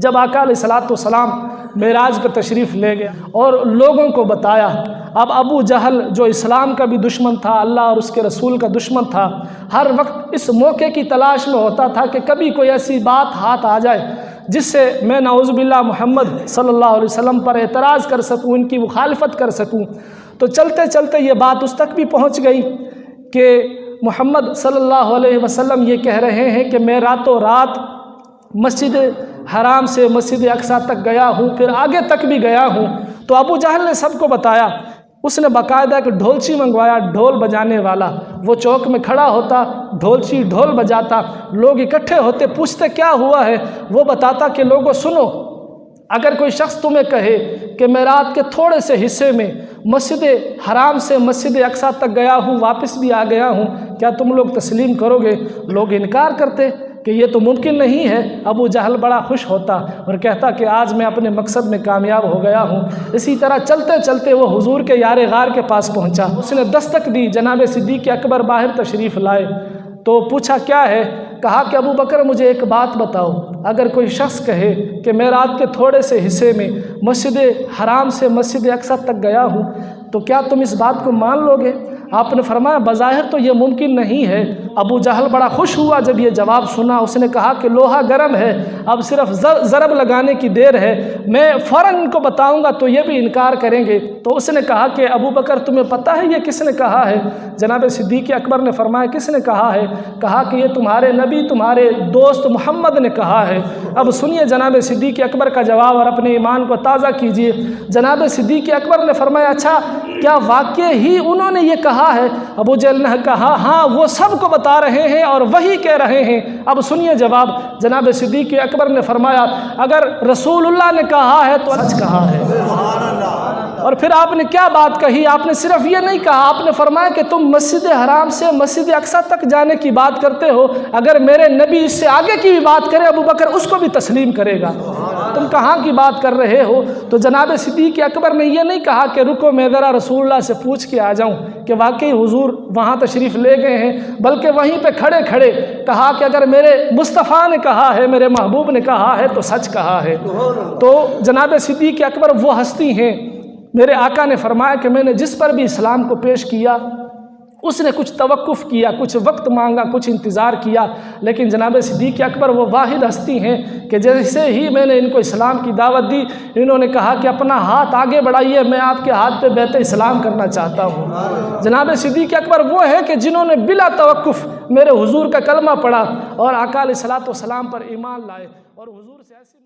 جب آقا علیہ الصلوۃ والسلام معراج پہ تشریف لے گئے اور لوگوں کو بتایا، اب ابو جہل جو اسلام کا بھی دشمن تھا، اللہ اور اس کے رسول کا دشمن تھا، ہر وقت اس موقع کی تلاش میں ہوتا تھا کہ کبھی کوئی ایسی بات ہاتھ آ جائے جس سے میں نعوذ باللہ محمد صلی اللہ علیہ وسلم پر اعتراض کر سکوں، ان کی مخالفت کر سکوں۔ تو چلتے چلتے یہ بات اس تک بھی پہنچ گئی کہ محمد صلی اللہ علیہ وسلم یہ کہہ رہے ہیں کہ میں راتوں رات مسجد حرام سے مسجد اقصیٰ تک گیا ہوں، پھر آگے تک بھی گیا ہوں۔ تو ابو جہل نے سب کو بتایا، اس نے باقاعدہ ایک ڈھولچی منگوایا، ڈھول بجانے والا، وہ چوک میں کھڑا ہوتا، ڈھولچی ڈھول بجاتا، لوگ اکٹھے ہوتے، پوچھتے کیا ہوا ہے، وہ بتاتا کہ لوگوں سنو، اگر کوئی شخص تمہیں کہے کہ میں رات کے تھوڑے سے حصے میں مسجد حرام سے مسجد اقصیٰ تک گیا ہوں، واپس بھی آ گیا ہوں، کیا تم لوگ تسلیم کرو گے؟ لوگ انکار کرتے کہ یہ تو ممکن نہیں ہے۔ ابو جہل بڑا خوش ہوتا اور کہتا کہ آج میں اپنے مقصد میں کامیاب ہو گیا ہوں۔ اسی طرح چلتے چلتے وہ حضور کے یار غار کے پاس پہنچا، اس نے دستک دی، جناب صدیق اکبر باہر تشریف لائے تو پوچھا کیا ہے؟ کہا کہ ابو بکر مجھے ایک بات بتاؤ، اگر کوئی شخص کہے کہ میں رات کے تھوڑے سے حصے میں مسجد حرام سے مسجد اقصیٰ تک گیا ہوں تو کیا تم اس بات کو مان لو گے؟ آپ نے فرمایا بظاہر تو یہ ممکن نہیں ہے۔ ابو جہل بڑا خوش ہوا جب یہ جواب سنا، اس نے کہا کہ لوہا گرم ہے، اب صرف ضرب لگانے کی دیر ہے، میں فوراً ان کو بتاؤں گا تو یہ بھی انکار کریں گے۔ تو اس نے کہا کہ ابو بکر تمہیں پتہ ہے یہ کس نے کہا ہے؟ جناب صدیق اکبر نے فرمایا کس نے کہا ہے؟ کہا کہ یہ تمہارے نبی تمہارے دوست محمد نے کہا ہے۔ اب سنیے جناب صدیق اکبر کا جواب اور اپنے ایمان کو تازہ کیجیے۔ جناب صدیق اکبر نے فرمایا اچھا کیا واقع ہی انہوں نے یہ کہا ہے؟ ابو جہل نے کہا ہاں وہ سب کو بتا رہے ہیں اور وہی کہہ رہے ہیں۔ اب سنیے جواب، جناب صدیق اکبر نے فرمایا اگر رسول اللہ نے کہا ہے تو سچ کہا ہے۔ اور پھر آپ نے کیا بات کہی؟ آپ نے صرف یہ نہیں کہا، آپ نے فرمایا کہ تم مسجد حرام سے مسجد اقصیٰ تک جانے کی بات کرتے ہو، اگر میرے نبی اس سے آگے کی بھی بات کرے ابو بکر اس کو بھی تسلیم کرے گا، تم کہاں کی بات کر رہے ہو؟ تو جناب صدیق اکبر نے یہ نہیں کہا کہ رکو میں ذرا رسول اللہ سے پوچھ کے آ جاؤں کہ واقعی حضور وہاں تشریف لے گئے ہیں، بلکہ وہیں پہ کھڑے کھڑے کہا کہ اگر میرے مصطفیٰ نے کہا ہے، میرے محبوب نے کہا ہے تو سچ کہا ہے۔ تو جناب صدیق اکبر وہ ہستی ہیں، میرے آقا نے فرمایا کہ میں نے جس پر بھی اسلام کو پیش کیا اس نے کچھ توقف کیا، کچھ وقت مانگا، کچھ انتظار کیا، لیکن جناب صدیق اکبر وہ واحد ہستی ہیں کہ جیسے ہی میں نے ان کو اسلام کی دعوت دی انہوں نے کہا کہ اپنا ہاتھ آگے بڑھائیے، میں آپ کے ہاتھ پہ بیعت اسلام کرنا چاہتا ہوں۔ جناب صدیق اکبر وہ ہے کہ جنہوں نے بلا توقف میرے حضور کا کلمہ پڑھا اور آقا علیہ الصلوۃ والسلام پر ایمان لائے اور حضور سے ایسی